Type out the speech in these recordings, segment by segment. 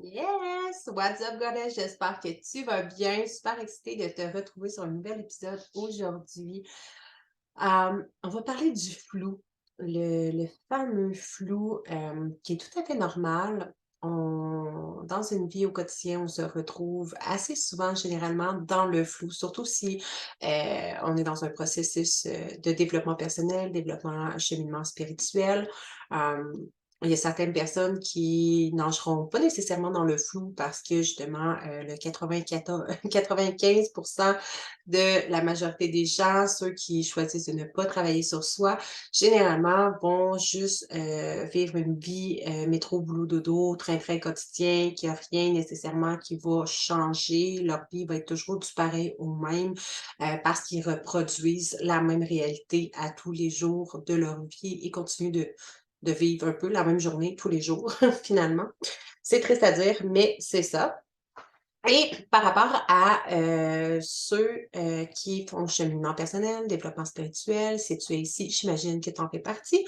Yes! What's up, goddess? J'espère que tu vas bien. Super excitée de te retrouver sur un nouvel épisode aujourd'hui. On va parler du flou, le fameux flou qui est tout à fait normal. Dans une vie au quotidien, on se retrouve assez souvent, généralement, dans le flou, surtout si on est dans un processus de développement personnel, développement, cheminement spirituel. Euh, il y a certaines personnes qui nageront pas nécessairement dans le flou parce que justement, le 94 95% de la majorité des gens, ceux qui choisissent de ne pas travailler sur soi, généralement vont juste, vivre une vie, métro boulot dodo, train-train quotidien, qui a rien nécessairement qui va changer. Leur vie va être toujours du pareil au même, parce qu'ils reproduisent la même réalité à tous les jours de leur vie et continuent de vivre un peu la même journée tous les jours finalement. C'est triste à dire, mais c'est ça. Et par rapport à, ceux, qui font cheminement personnel, développement spirituel, si tu es ici, j'imagine que tu en fais partie.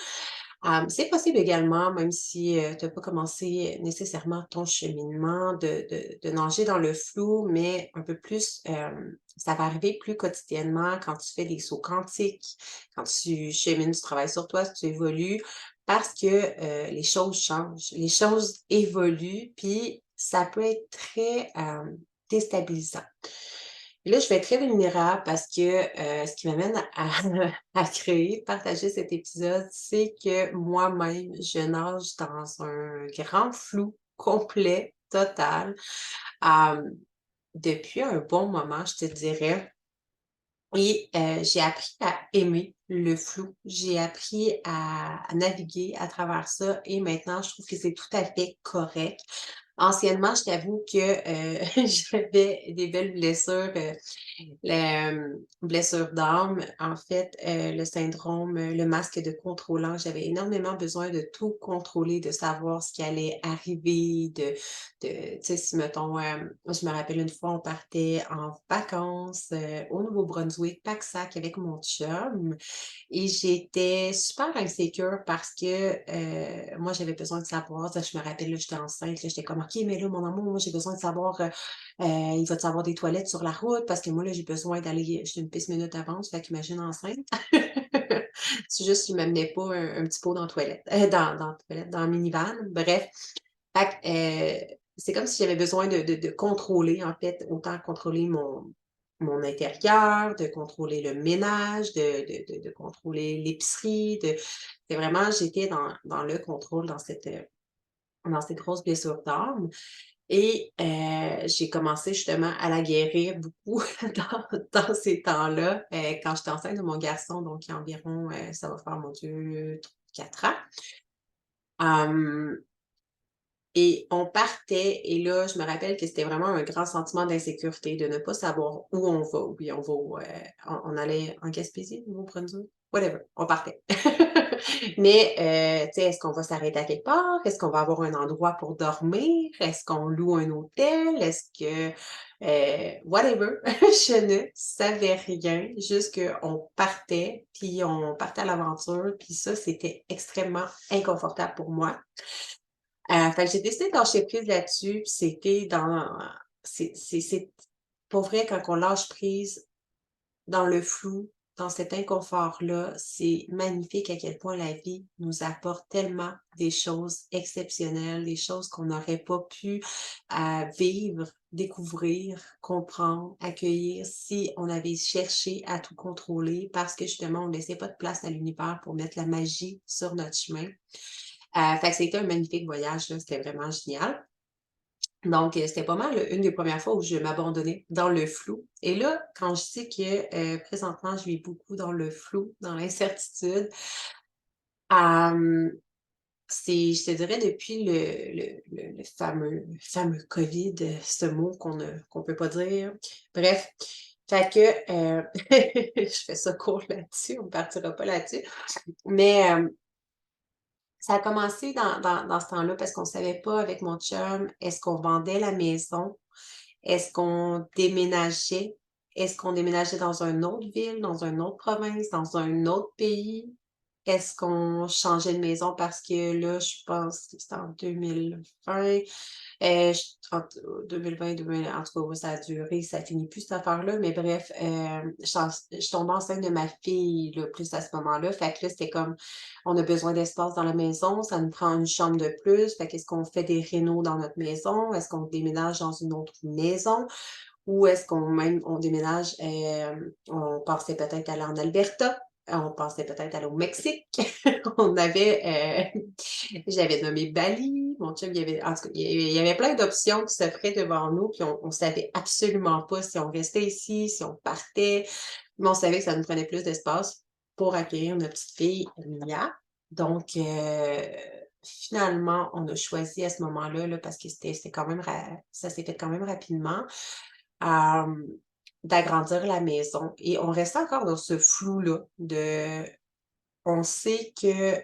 C'est possible également, même si, tu as pas commencé nécessairement ton cheminement de nager dans le flou, mais un peu plus, ça va arriver plus quotidiennement quand tu fais des sauts quantiques, quand tu chemines, tu travailles sur toi, tu évolues, parce que, les choses changent, les choses évoluent, puis ça peut être très, déstabilisant. Et là, je vais être très vulnérable parce que, ce qui m'amène à à créer, partager cet épisode, c'est que moi-même, je nage dans un grand flou complet, total, hem, depuis un bon moment, je te dirais. Et j'ai appris à aimer le flou. J'ai appris à naviguer à travers ça et maintenant, je trouve que c'est tout à fait correct. Anciennement, je t'avoue que, j'avais des belles blessures, la, blessure d'âme, en fait, le syndrome, le masque de contrôlant. J'avais énormément besoin de tout contrôler, de savoir ce qui allait arriver, tu sais, si mettons, je me rappelle une fois, on partait en vacances, au Nouveau-Brunswick, pack-sac avec mon chum et j'étais super insécure parce que, moi, j'avais besoin de savoir, ça je me rappelle, là, j'étais enceinte, là, j'étais comme: «OK, mais là, mon amour, moi, j'ai besoin de savoir, il va-tu avoir des toilettes sur la route? Parce que moi, là, j'ai besoin d'aller» j'étais une piste minute d'avance, fait qu'imagine enceinte. C'est juste qu'il m'amenait pas un petit pot dans la toilette, dans la toilette, dans la minivan, bref. Fait que, c'est comme si j'avais besoin de contrôler, en fait, autant contrôler mon intérieur, de contrôler le ménage, de contrôler l'épicerie, c'est vraiment j'étais dans le contrôle dans cette grosse blessure d'âme et j'ai commencé justement à la guérir beaucoup dans ces temps-là, quand j'étais enceinte de mon garçon, donc il y a environ, ça va faire, mon Dieu, 4 ans. Hem Et on partait et là, je me rappelle que c'était vraiment un grand sentiment d'insécurité, de ne pas savoir où on va. Oui, on va, on allait en Gaspésie, Nouveau-Brunswick? Whatever, on partait. Mais, tu sais, est-ce qu'on va s'arrêter à quelque part? Est-ce qu'on va avoir un endroit pour dormir? Est-ce qu'on loue un hôtel? Est-ce que, whatever. Je ne savais rien, juste qu'on partait, puis on partait à l'aventure, puis ça, c'était extrêmement inconfortable pour moi. Fait que j'ai décidé de lâcher prise là-dessus, puis c'était dans c'est pour vrai quand on lâche prise dans le flou, dans cet inconfort-là, c'est magnifique à quel point la vie nous apporte tellement des choses exceptionnelles, des choses qu'on n'aurait pas pu, vivre, découvrir, comprendre, accueillir si on avait cherché à tout contrôler parce que justement on laissait pas de place à l'univers pour mettre la magie sur notre chemin. Fait que c'était un magnifique voyage, là, c'était vraiment génial. Donc, c'était pas mal, une des premières fois où je m'abandonnais dans le flou et là, quand je dis que, présentement, je vis beaucoup dans le flou, dans l'incertitude, hem, c'est je te dirais depuis le fameux COVID, ce mot qu'on peut pas dire. Bref, fait que, je fais ça court là-dessus, on partira pas là-dessus, mais, ça a commencé dans ce temps-là parce qu'on savait pas avec mon chum, est-ce qu'on vendait la maison? Est-ce qu'on déménageait? Est-ce qu'on déménageait dans une autre ville, dans une autre province, dans un autre pays? est-ce qu'on changeait de maison parce que là, je pense que c'était en 2020, j entre 2020, 2000 en tout cas, ouais, ça a duré, ça finit plus cette affaire-là, mais bref, je tombais enceinte de ma fille, là, plus à ce moment-là. Fait que là, c'était comme, on a besoin d'espace dans la maison, ça nous prend une chambre de plus. Fait qu'est-ce qu'on fait des rénaux dans notre maison? Est-ce qu'on déménage dans une autre maison? Ou est-ce qu'on même on déménage, on pensait peut-être aller en Alberta, on pensait peut-être aller au Mexique. On avait, j'avais nommé Bali, mon chum, il y avait en tout cas, il y avait plein d'options qui s'offraient devant nous, puis on savait absolument pas si on restait ici, si on partait, mais on savait que ça nous prenait plus d'espace pour accueillir notre petite fille, Mia. Donc finalement, on a choisi à ce moment-là, là, parce que c'était quand même ça s'est fait quand même rapidement, hem, d'agrandir la maison et on restait encore dans ce flou-là de on sait que,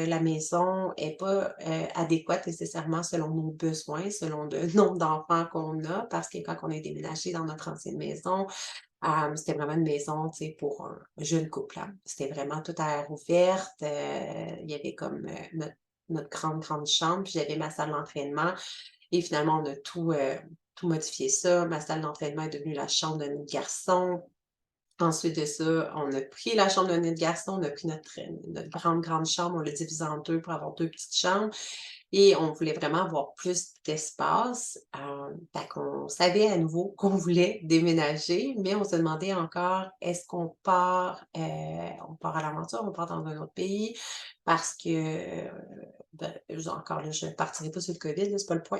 la maison est pas, adéquate nécessairement selon nos besoins, selon le nombre d'enfants qu'on a, parce que quand on est déménagé dans notre ancienne maison, c'était vraiment une maison, tu sais, pour un jeune couple, hein. C'était vraiment tout à air ouverte, il y avait comme, notre grande, grande chambre, puis j'avais ma salle d'entraînement et finalement on a tout modifié ça. Ma salle d'entraînement est devenue la chambre de notre garçon. Ensuite de ça, on a pris la chambre de notre garçon, on a pris notre grande, grande chambre, on l'a divisée en 2 pour avoir 2 petites chambres et on voulait vraiment avoir plus d'espace. Fait qu'on savait à nouveau qu'on voulait déménager, mais on se demandait encore: «Est-ce qu'on part, on part à l'aventure, on part dans un autre pays?» parce que, ben, encore là, je ne partirai pas sur le COVID, là, c'est pas le point.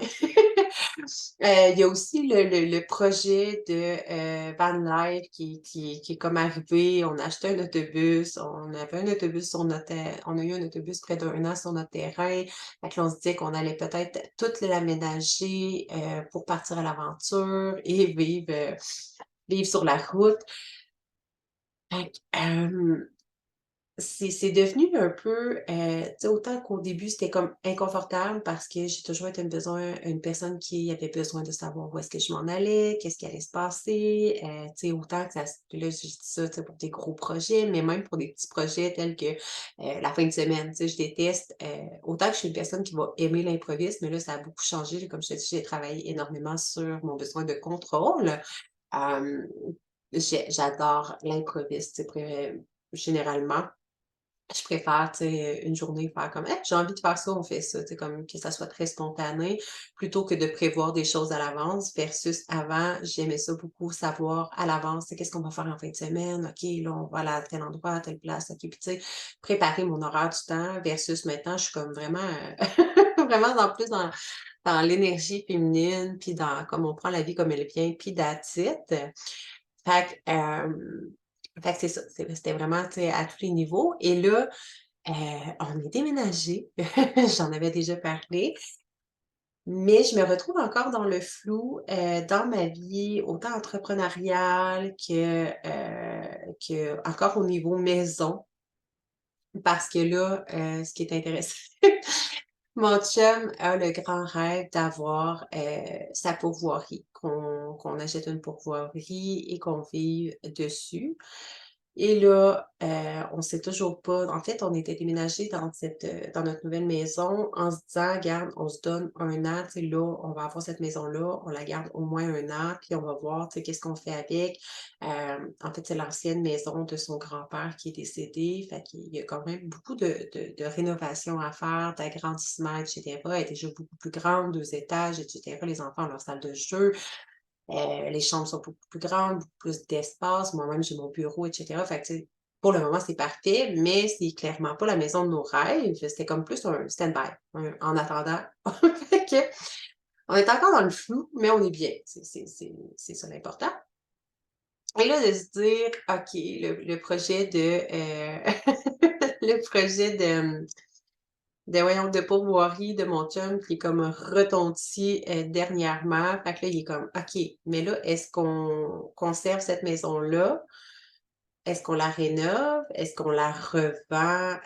Il y a aussi le projet de, van life qui est comme arrivé. On a acheté un autobus, on avait un autobus sur notre on a eu un autobus près d'1 an sur notre terrain. Fait que là, on se disait qu'on allait peut-être tout l'aménager, pour partir à l'aventure et vivre sur la route. Fait que, c'est devenu un peu, tu sais, autant qu'au début, c'était comme inconfortable parce que j'ai toujours été une personne qui avait besoin de savoir où est-ce que je m'en allais, qu'est-ce qui allait se passer, tu sais, autant que ça s là, je dis ça, tu sais, pour des gros projets, mais même pour des petits projets tels que, la fin de semaine, tu sais, je déteste, autant que je suis une personne qui va aimer l'improviste, mais là, ça a beaucoup changé, comme je te dis, j'ai travaillé énormément sur mon besoin de contrôle. Hem, j'adore l'improviste, tu sais, généralement. Je préfère, tu sais, une journée faire comme: «Hey, j'ai envie de faire ça, on fait ça», tu sais, comme que ça soit très spontané, plutôt que de prévoir des choses à l'avance versus avant, j'aimais ça beaucoup savoir à l'avance, tu sais, qu'est-ce qu'on va faire en fin de semaine? OK, là, on va aller à tel endroit, à telle place, OK, puis tu sais, préparer mon horaire du temps versus maintenant, je suis comme vraiment, vraiment dans l'énergie féminine, puis dans comme on prend la vie comme elle vient, puis that's it. Fait que, c'est ça, c'était vraiment, tu sais, à tous les niveaux et là, Heu, on est déménagé, j'en avais déjà parlé, mais je me retrouve encore dans le flou, dans ma vie, autant entrepreneuriale que encore au niveau maison. Parce que là, ce qui est intéressant, mon chum a le grand rêve d'avoir, sa pourvoirie, qu'on achète une pourvoirie et qu'on vive dessus. Et là, on sait toujours pas en fait, on était déménagés dans notre nouvelle maison en se disant: «Regarde, on se donne 1 an, tu sais, là, on va avoir cette maison-là, on la garde au moins 1 an, puis on va voir, tu sais, qu'est-ce qu'on fait avec». En fait, c'est l'ancienne maison de son grand-père qui est décédé, fait qu'il y a quand même beaucoup de rénovations à faire, d'agrandissement et cetera. Elle est déjà beaucoup plus grande, 2 étages et cetera. Les enfants ont leur salle de jeu. Les chambres sont beaucoup plus grandes, beaucoup plus d'espace. Moi-même, j'ai mon bureau et cetera. Fait que, tu sais, pour le moment, c'est parfait, mais c'est clairement pas la maison de nos rêves. C'était comme plus un stand-by, en attendant. Fait que, on est encore dans le flou, mais on est bien. C'est ça l'important. Et là, de se dire: «OK, le projet le projet voyons, de pourvoirie de mon chum qui est comme retondi, dernièrement. Fait que là, il est comme: «OK, mais là, est-ce qu'on conserve cette maison-là? Est-ce qu'on la rénove? Est-ce qu'on la revend,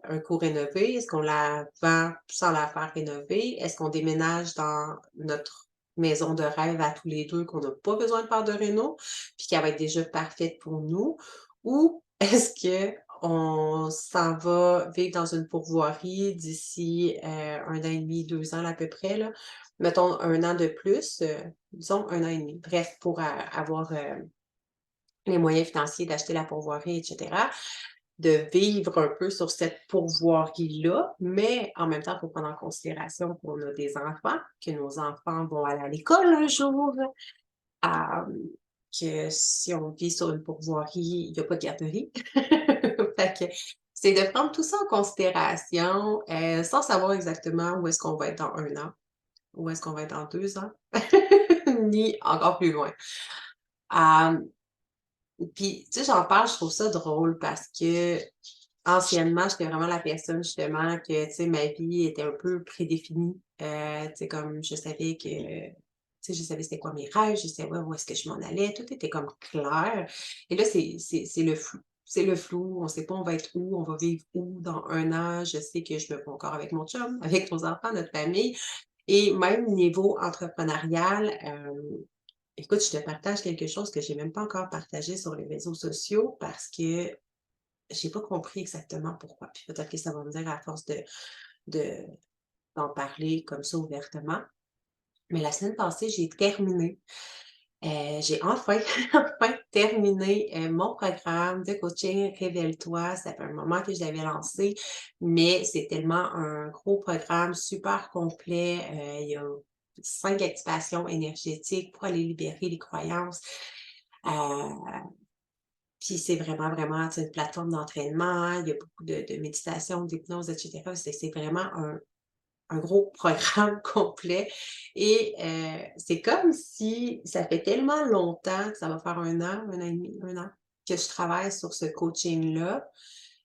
un coup rénové? Est-ce qu'on la vend sans la faire rénover? Est-ce qu'on déménage dans notre maison de rêve à tous les 2 qu'on n'a pas besoin de faire de réno, puis qu'elle va être déjà parfaite pour nous? Ou est-ce on s'en va vivre dans une pourvoirie d'ici, 1 an et demi, 2 ans à peu près là. Mettons 1 an de plus, disons 1 an et demi. Bref, pour avoir, les moyens financiers d'acheter la pourvoirie et cetera, de vivre un peu sur cette pourvoirie-là, mais en même temps, il faut prendre en considération qu'on a des enfants, que nos enfants vont aller à l'école un jour, hem, que si on vit sur une pourvoirie, il y a pas de garderie. Fait que c'est de prendre tout ça en considération, sans savoir exactement où est-ce qu'on va être dans 1 an, où est-ce qu'on va être dans 2 ans, ni encore plus loin. Hem, Puis, tu sais, j'en parle, je trouve ça drôle parce que anciennement, j'étais vraiment la personne justement que, tu sais, ma vie était un peu prédéfinie. Tu sais, comme je savais que, tu sais, je savais c'était quoi mes rêves, je savais où est-ce que je m'en allais, tout était comme clair. Et là, c'est le flou. C'est le flou, on sait pas on va être où, on va vivre où dans 1 an. Je sais que je me vois encore avec mon chum, avec nos enfants, notre famille. Et même niveau entrepreneurial, écoute, je te partage quelque chose que j'ai même pas encore partagé sur les réseaux sociaux parce que j'ai pas compris exactement pourquoi. Puis peut-être que ça va me venir à force de d'en parler comme ça ouvertement. Mais la semaine passée, j'ai enfin, enfin terminé, mon programme de coaching Révèle-toi. Ça fait un moment que je l'avais lancé, mais c'est tellement un gros programme super complet. Il y a 5 activations énergétiques pour aller libérer les croyances. Heu, Puis c'est vraiment, vraiment, tu sais, une plateforme d'entraînement. Il y a beaucoup de méditation, d'hypnose et cetera. C'est vraiment un gros programme complet et c'est comme si ça fait tellement longtemps que ça va faire 1 an et demi, 1 an que je travaille sur ce coaching-là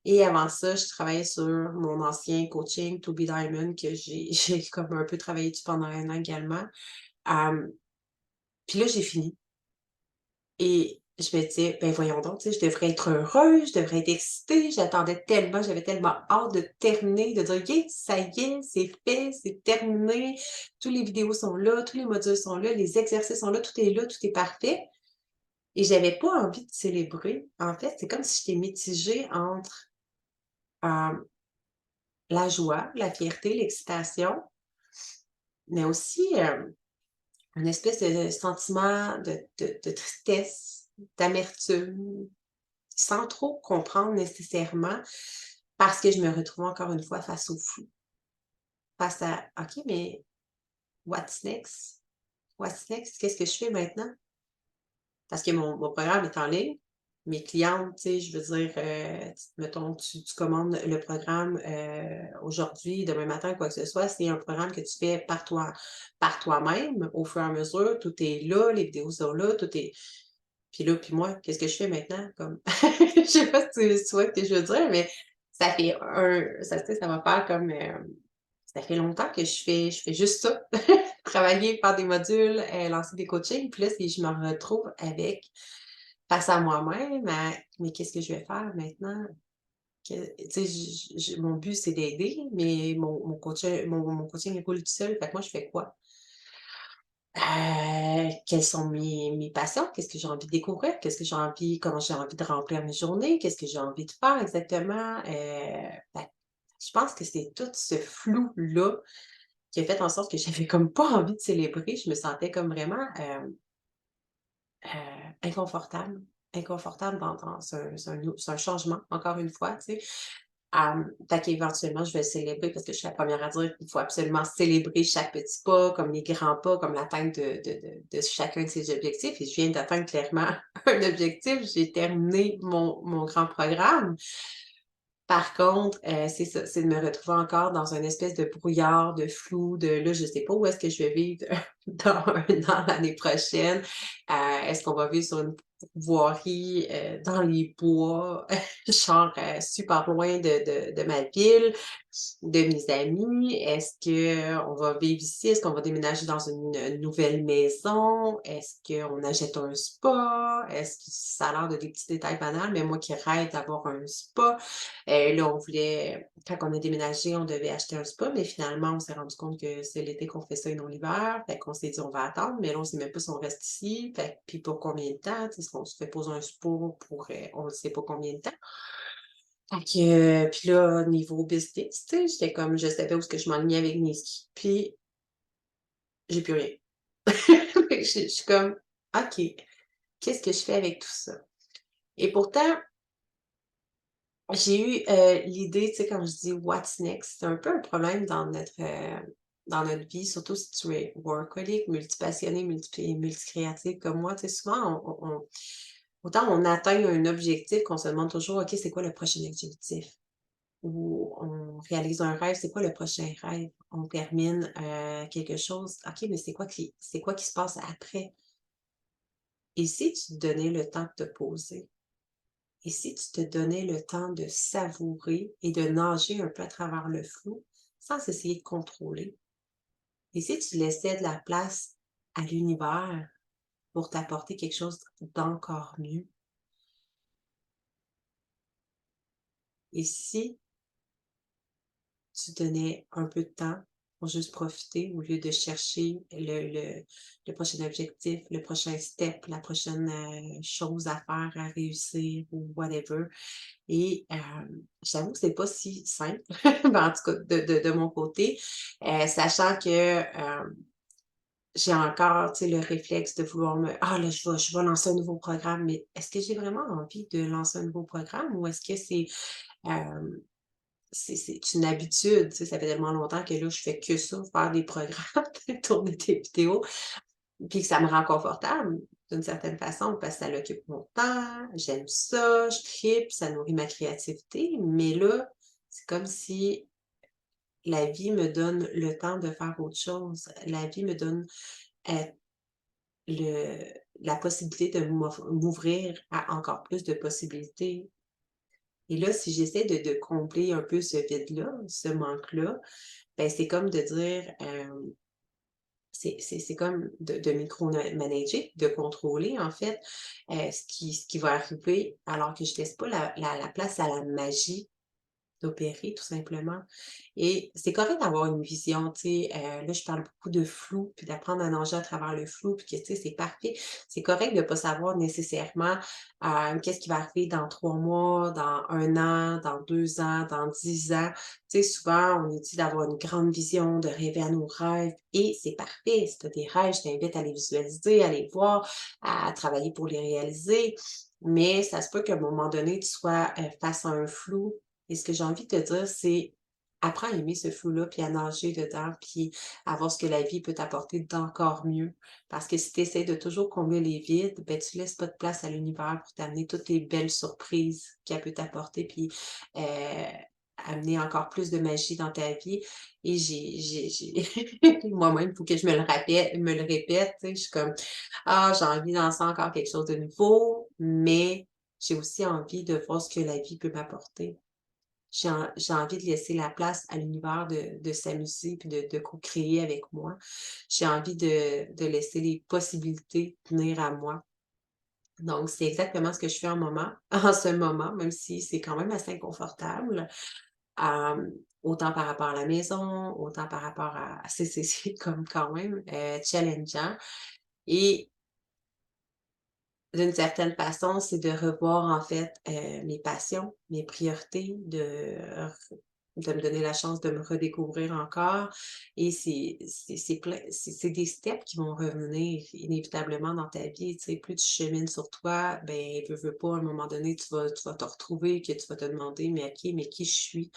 et avant ça, je travaillais sur mon ancien coaching To Be Diamond que j'ai comme un peu travaillé dessus pendant 1 an également. Hem, puis là, j'ai fini et je me disais: «Ben, voyons donc, tu sais, je devrais être heureuse, je devrais être excitée». J'avais tellement hâte de terminer, de dire: «Yeah, ça y est, c'est fait, c'est terminé. Tous les vidéos sont là, tous les modules sont là, les exercices sont là, tout est parfait» et j'avais pas envie de célébrer. En fait, c'est comme si j'étais mitigée entre, hem, la joie, la fierté, l'excitation, mais aussi, une espèce de sentiment de tristesse, d'amertume. Sans trop comprendre nécessairement, parce que je me retrouve encore une fois face au flou, face à: «OK, mais what's next? What's next? Qu'est-ce que je fais maintenant?» Parce que mon programme est en ligne. Mes clientes, tu sais, je veux dire, mettons, tu commandes le programme, aujourd'hui, demain matin, quoi que ce soit, c'est un programme que tu fais par toi-même, au fur et à mesure. Tout est là, les vidéos sont là, tout est puis là, puis moi, qu'est-ce que je fais maintenant? Comme je sais pas si tu vois ce que je veux dire, mais ça, tu sais, ça va faire comme, ça fait longtemps que je fais juste ça. Travailler, faire des modules, lancer des coachings, puis là, c'est je me retrouve avec face à moi-même à: «Mais qu'est-ce que je vais faire maintenant?» Que tu sais, mon but, c'est d'aider, mais mon coaching il roule tout seul, fait que moi, je fais quoi? Quelles sont mes passions? Qu'est-ce que j'ai envie de découvrir? Comment j'ai envie de remplir mes journées? Qu'est-ce que j'ai envie de faire exactement? Fait je pense que c'est tout ce flou-là qui a fait en sorte que j'avais comme pas envie de célébrer. Je me sentais comme vraiment, inconfortable, inconfortable dans c'est un changement, encore une fois, tu sais. Fait qu'éventuellement, je vais célébrer parce que je suis la première à dire qu'il faut absolument célébrer chaque petit pas, comme les grands pas, comme l'atteinte de chacun de ses objectifs et je viens d'atteindre clairement un objectif. J'ai terminé mon grand programme. Par contre, c'est ça, c'est de me retrouver encore dans une espèce de brouillard, de flou, de là, je sais pas où est-ce que je vais vivre dans 1 an, l'année prochaine. Est-ce qu'on va vivre sur une voirie, dans les bois, genre, super loin de ma ville, de mes amis? Est-ce qu'on va vivre ici? Est-ce qu'on va déménager dans une nouvelle maison? Est-ce qu'on achète un spa? Est-ce que ça a l'air de des petits détails banals, mais moi qui rêve d'avoir un spa. Là, quand on a déménagé, on devait acheter un spa, mais finalement, on s'est rendu compte que c'est l'été qu'on fait ça et non l'hiver. Fait qu'on s'est dit: «On va attendre», mais là, on sait même pas si on reste ici. Fait puis pour combien de temps? Tu sais, est-ce qu'on se fait poser un spa pour, on ne sait pas combien de temps? Fait que, puis là, niveau business, tu sais, j'étais comme je savais où est-ce que je m'enlignais avec mes skis, puis j'ai plus rien. Fait que je suis comme: «OK, qu'est-ce que je fais avec tout ça?» Et pourtant, j'ai eu, l'idée, tu sais, quand je dis «What's next?» c'est un peu un problème dans notre vie, surtout si tu es workaholic, multipassionné, multicréatif comme moi. Tu sais, souvent, autant on atteint un objectif qu'on se demande toujours: «OK, c'est quoi le prochain objectif?» Ou on réalise un rêve, c'est quoi le prochain rêve? On termine, quelque chose, OK, mais c'est quoi qui se passe après? Et si tu te donnais le temps de te poser? Et si tu te donnais le temps de savourer et de nager un peu à travers le flou, sans essayer de contrôler? Et si tu laissais de la place à l'univers pour t'apporter quelque chose d'encore mieux? Et si tu donnais un peu de temps pour juste profiter au lieu de chercher le prochain objectif, le prochain step, la prochaine, chose à faire, à réussir ou whatever. Et j'avoue que c'est pas si simple, ben, en tout cas de mon côté, sachant que, j'ai encore, tu sais, le réflexe de vouloir me: «Ah là, je vais lancer un nouveau programme», mais est-ce que j'ai vraiment envie de lancer un nouveau programme ou est-ce que hem, c'est une habitude? Tu sais, ça fait tellement longtemps que là, je fais que ça, faire des programmes, tourner des vidéos, puis que ça me rend confortable d'une certaine façon parce que ça l'occupe mon temps, j'aime ça, je tripe, ça nourrit ma créativité. Mais là, c'est comme si la vie me donne le temps de faire autre chose. La vie me donne, heu, le la possibilité de m'ouvrir à encore plus de possibilités. Et là, si j'essaie de combler un peu ce vide-là, ce manque-là, ben, c'est comme de dire, c'est comme de micro manager, de contrôler en fait, ce qui va arriver alors que je laisse pas la place à la magie d'opérer tout simplement. Et c'est correct d'avoir une vision, tu sais, là, je parle beaucoup de flou, puis d'apprendre à nager à travers le flou, puis que, tu sais, c'est parfait. C'est correct de pas savoir nécessairement, qu'est-ce qui va arriver dans 3 mois, dans 1 an, dans 2 ans, dans 10 ans. Tu sais, souvent, on nous dit d'avoir une grande vision, de rêver à nos rêves et c'est parfait. Si tu as des rêves, je t'invite à les visualiser, à les voir, à travailler pour les réaliser. Mais ça se peut qu'à un moment donné, tu sois, face à un flou et ce que j'ai envie de te dire, c'est apprends à aimer ce flou-là, puis à nager dedans, puis à voir ce que la vie peut t'apporter d'encore mieux. Parce que si tu essaies de toujours combler les vides, ben, tu laisses pas de place à l'univers pour t'amener toutes les belles surprises qu'elle peut t'apporter, puis heu, amener encore plus de magie dans ta vie. Et j'ai moi-même, il faut que je me le répète, tu sais, je suis comme: «Ah, j'ai envie d'en lancer encore quelque chose de nouveau», mais j'ai aussi envie de voir ce que la vie peut m'apporter. J'ai envie de laisser la place à l'univers de s'amuser puis de co-créer avec moi. J'ai envie de laisser les possibilités venir à moi. Donc c'est exactement ce que je fais en en ce moment, même si c'est quand même assez inconfortable, autant par rapport à la maison, autant par rapport à c'est comme quand même, challengeant. Et d'une certaine façon, c'est de revoir en fait, mes passions, mes priorités, de me donner la chance de me redécouvrir encore. Et c'est plein c'est des steps qui vont revenir inévitablement dans ta vie, tu sais. Plus tu chemines sur toi, ben, veux pas, à un moment donné, tu vas te retrouver, que tu vas te demander: «Mais OK, mais qui je suis?»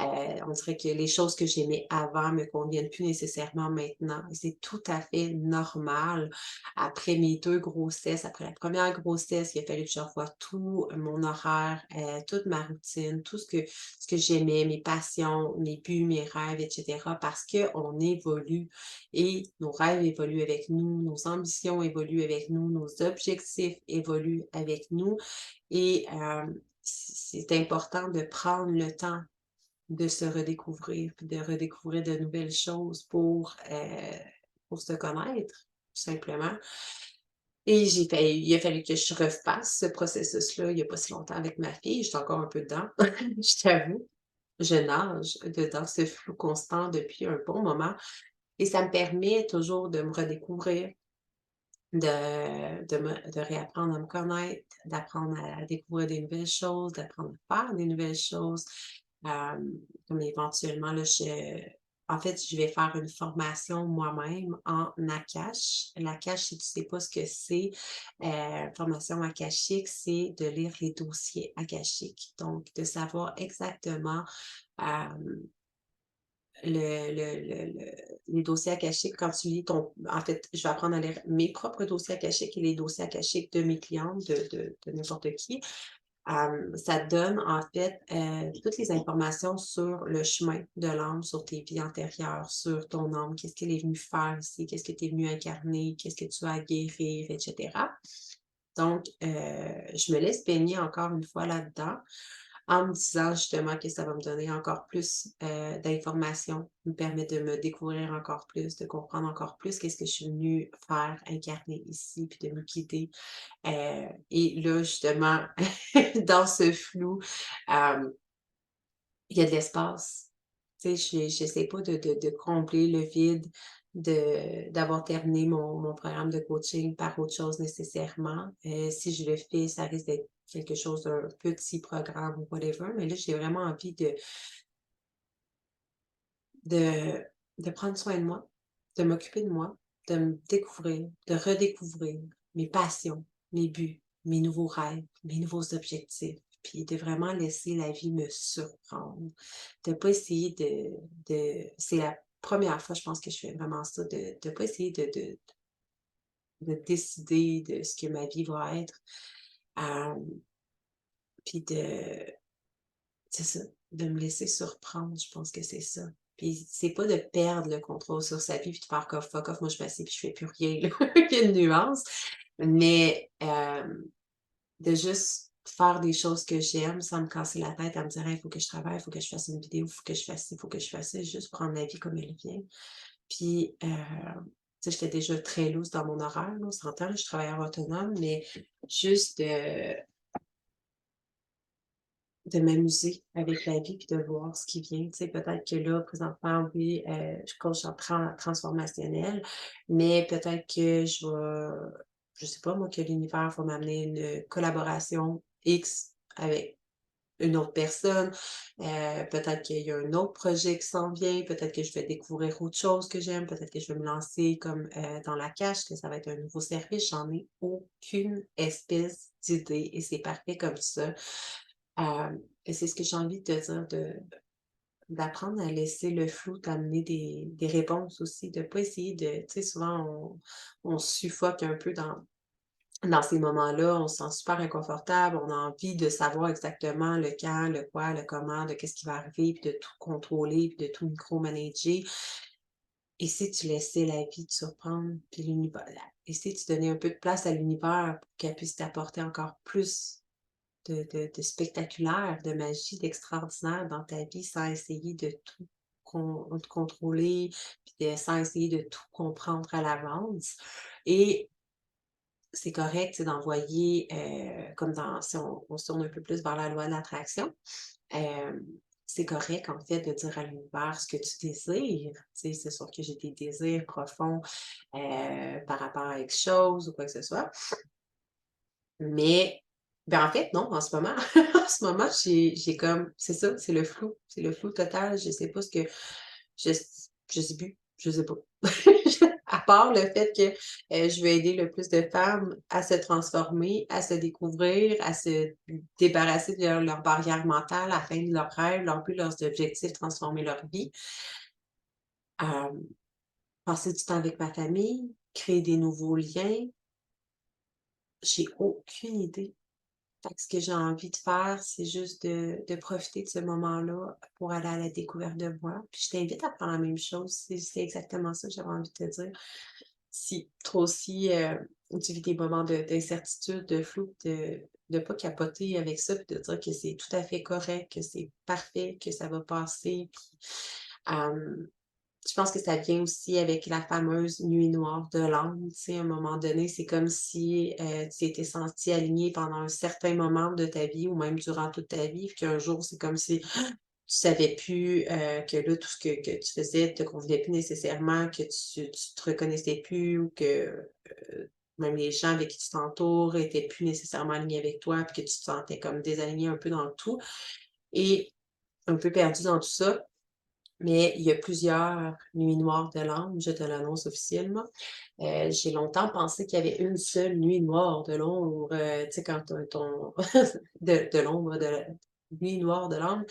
On dirait que les choses que j'aimais avant me conviennent plus nécessairement maintenant et c'est tout à fait normal. Après mes 2 grossesses, après la première grossesse, il a fallu que je revoie tout mon horaire, toute ma routine, tout ce que j'aimais, mes passions, mes buts, mes rêves et cetera parce qu'on évolue et nos rêves évoluent avec nous, nos ambitions évoluent avec nous, nos objectifs évoluent avec nous. Et c'est important de prendre le temps de se redécouvrir, puis de redécouvrir de nouvelles choses pour se connaître, tout simplement. Et il a fallu que je refasse ce processus-là il y a pas si longtemps avec ma fille. J'étais encore un peu dedans, je t'avoue. Je nage dedans ce flou constant depuis un bon moment et ça me permet toujours de me redécouvrir, de réapprendre à me connaître, d'apprendre à découvrir des nouvelles choses, d'apprendre à faire des nouvelles choses. Comme éventuellement, là, en fait, je vais faire une formation moi-même en Akash. L'Akash, si tu sais pas ce que c'est, formation akashique, c'est de lire les dossiers akashiques. Donc, de savoir exactement, hem les dossiers akashiques, quand tu lis en fait, je vais apprendre à lire mes propres dossiers akashiques et les dossiers akashiques de mes clientes, de n'importe qui. Ça te donne, en fait, toutes les informations sur le chemin de l'âme, sur tes vies antérieures, sur ton âme, qu'est-ce qu'elle est venue faire ici, qu'est-ce que tu es venu incarner, qu'est-ce que tu as à guérir, et cetera. Donc, je me laisse baigner encore une fois là-dedans en me disant justement que ça va me donner encore plus, d'informations, me permettre de me découvrir encore plus, de comprendre encore plus qu'est-ce que je suis venue faire, incarner ici, puis de me guider. Et là, justement, dans ce flou, hem, il y a de l'espace. Tu sais, j'essaie pas de combler le vide, d'avoir terminé mon programme de coaching par autre chose nécessairement. Si je le fais, ça risque d'être quelque chose d'un petit programme ou whatever, mais là, j'ai vraiment envie de de prendre soin de moi, de m'occuper de moi, de me découvrir, de redécouvrir mes passions, mes buts, mes nouveaux rêves, mes nouveaux objectifs, puis de vraiment laisser la vie me surprendre. De pas essayer c'est la première fois, je pense que je fais vraiment ça, de pas essayer de décider de ce que ma vie va être, hem, puis c'est ça, de me laisser surprendre, je pense que c'est ça. Puis c'est pas de perdre le contrôle sur sa vie puis de faire comme fuck off, moi je m'assieds puis je fais plus rien là, il y a une nuance. Mais, de juste faire des choses que j'aime sans me casser la tête à me dire: «Hey, il faut que je travaille, il faut que je fasse une vidéo, il faut que je fasse ci, il faut que je fasse ça», juste prendre la vie comme elle vient. Puis, tu sais, j'étais déjà très loose dans mon horaire, là, on s'entend, là, je suis travailleuse autonome, mais juste de m'amuser avec la vie puis de voir ce qui vient. Tu sais, peut-être que là, présentement, oui, je coach en transformationnel, mais peut-être que je sais pas moi, que l'univers va m'amener une collaboration X avec une autre personne. Peut-être qu'il y a un autre projet qui s'en vient, peut-être que je vais découvrir autre chose que j'aime, peut-être que je vais me lancer comme, dans la cache, que ça va être un nouveau service. J'en ai aucune espèce d'idée et c'est parfait comme ça. Et c'est ce que j'ai envie de te dire, d'apprendre à laisser le flou t'amener des réponses aussi, de pas essayer de tu sais, souvent on suffoque un peu dans ces moments-là, on se sent super inconfortable, on a envie de savoir exactement le quand, le quoi, le comment, de qu'est-ce qui va arriver, puis de tout contrôler, puis de tout micromanager. Et si tu laissais la vie te surprendre, puis l'univers et si tu donnais un peu de place à l'univers pour qu'elle puisse t'apporter encore plus de spectaculaire, de magie, d'extraordinaire dans ta vie sans essayer de tout de contrôler, puis sans essayer de tout comprendre à l'avance. Et c'est correct, tu sais, d'envoyer, comme dans si on se tourne un peu plus vers la loi de l'attraction, hem, c'est correct, en fait, de dire à l'univers ce que tu désires. Tu sais, c'est sûr que j'ai des désirs profonds, par rapport à quelque chose ou quoi que ce soit. Mais, ben, en fait, non, en ce moment en ce moment, j'ai comme c'est ça, c'est le flou total. Je sais pas ce que je je sais plus, je sais pas. À part le fait que, je veux aider le plus de femmes à se transformer, à se découvrir, à se débarrasser de leurs barrières mentales, atteindre leurs rêves, leurs buts, leurs objectifs, transformer leur vie. Hem, passer du temps avec ma famille, créer des nouveaux liens, j'ai aucune idée. Fait que ce que j'ai envie de faire, c'est juste de profiter de ce moment-là pour aller à la découverte de moi. Puis je t'invite à faire la même chose, c'est exactement ça que j'avais envie de te dire. Si toi aussi, tu vis des moments d'incertitude, de flou, de pas capoter avec ça, puis de dire que c'est tout à fait correct, que c'est parfait, que ça va passer, puis, je pense que ça vient aussi avec la fameuse nuit noire de l'âme, tu sais, à un moment donné, c'est comme si, tu t'étais sentie alignée pendant un certain moment de ta vie ou même durant toute ta vie, puis qu'un jour, c'est comme si tu savais plus, que là, tout ce que tu faisais te convenait plus nécessairement, que tu te reconnaissais plus ou que, même les gens avec qui tu t'entoures étaient plus nécessairement alignés avec toi, puis que tu te sentais comme désaligné un peu dans le tout et un peu perdu dans tout ça. Mais il y a plusieurs nuits noires de l'âme, je te l'annonce officiellement. J'ai longtemps pensé qu'il y avait une seule nuit noire de l'ombre, tu sais, quand ton de l'ombre, de la nuit noire de l'âme,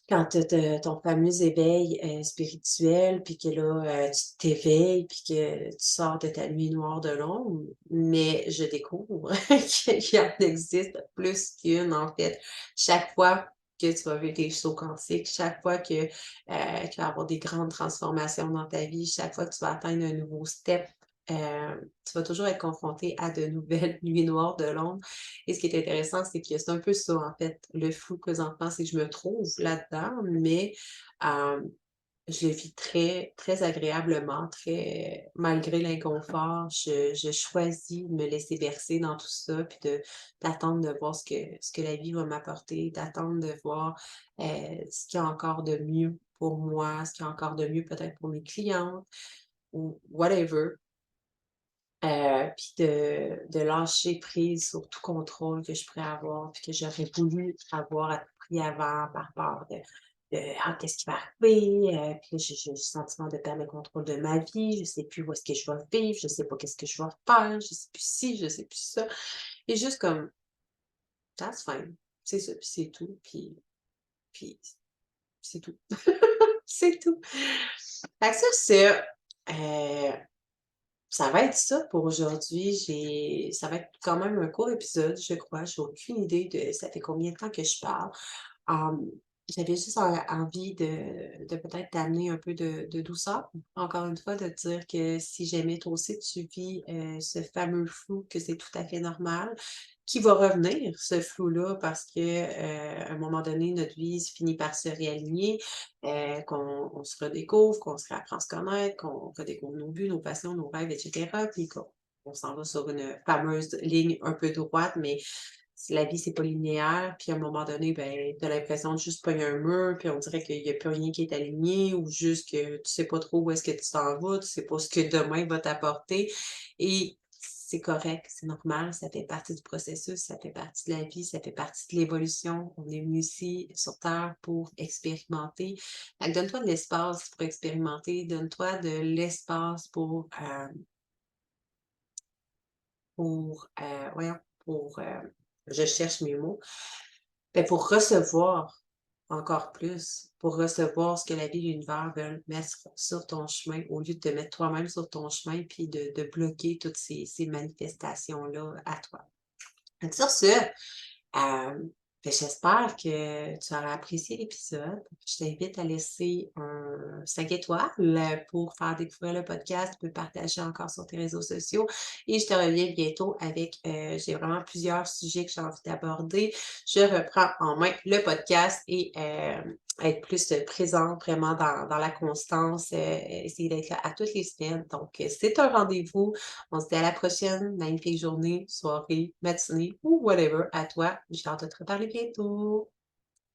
quand tu ton fameux éveil, spirituel, puis que là, tu t'éveilles, puis que tu sors de ta nuit noire de l'ombre, mais je découvre qu'il en existe plus qu'une, en fait. Chaque fois que tu vas vivre des sauts quantiques, chaque fois qu'il va y avoir des grandes transformations dans ta vie, chaque fois que tu vas atteindre un nouveau step, tu vas toujours être confronté à de nouvelles nuits noires de l'ombre. Et ce qui est intéressant, c'est que c'est un peu ça, en fait, le flou présentement, c'est que je me trouve là-dedans, mais hem, je le vis très très agréablement, très malgré l'inconfort, je choisis de me laisser bercer dans tout ça, puis d'attendre de voir ce que la vie va m'apporter, d'attendre de voir, ce qu'il y a encore de mieux pour moi, ce qu'il y a encore de mieux peut-être pour mes clientes ou whatever. Puis de lâcher prise sur tout contrôle que je pourrais avoir, puis que j'aurais voulu avoir à tout prix avant par peur de: «Ah, qu'est-ce qui va arriver?» Puis là, j'ai le sentiment de perdre le contrôle de ma vie, je sais plus où est-ce que je vais vivre, je sais pas qu'est-ce que je vais faire, je sais plus ci, je sais plus ça. Et juste comme: «That's fine». C'est ça, puis c'est tout, puis c'est tout. C'est tout. Fait que sur ce, ça va être ça pour aujourd'hui. Ça va être quand même un court épisode, je crois. J'ai aucune idée de ça fait combien de temps que je parle. Hem, J'avais juste envie de peut-être t'amener un peu de douceur. Encore une fois, de te dire que si jamais toi aussi tu vis, ce fameux flou, que c'est tout à fait normal, qui va revenir ce flou-là parce que, à un moment donné, notre vie finit par se réaligner, qu'on se redécouvre, qu'on se réapprend à se connaître, qu'on redécouvre nos buts, nos passions, nos rêves et cetera, puis qu'on s'en va sur une fameuse ligne un peu droite, mais la vie, c'est pas linéaire, puis à un moment donné, ben, tu as l'impression de juste pogner un mur, puis on dirait qu'il y a plus rien qui est aligné ou juste que tu sais pas trop où est-ce que tu t'en vas, tu sais pas ce que demain va t'apporter et c'est correct, c'est normal, ça fait partie du processus, ça fait partie de la vie, ça fait partie de l'évolution. On est venu ici sur terre pour expérimenter. Fait que donne-toi de l'espace pour expérimenter, donne-toi de l'espace voyons, je cherche mes mots, pour recevoir encore plus, pour recevoir ce que la vie et l'univers veulent mettre sur ton chemin au lieu de te mettre toi-même sur ton chemin puis de bloquer toutes ces manifestations-là à toi. Fait que sur ce, j'espère que tu auras apprécié l'épisode. Je t'invite à laisser un 5 étoiles pour faire découvrir le podcast. Tu peux partager encore sur tes réseaux sociaux et je te reviens bientôt avec, j'ai vraiment plusieurs sujets que j'ai envie d'aborder. Je reprends en main le podcast et être plus, présente vraiment dans la constance, essayer d'être là à toutes les semaines. Donc, c'est un rendez-vous. On se dit à la prochaine. Magnifique journée, soirée, matinée ou whatever à toi. J'ai hâte de te reparler bientôt.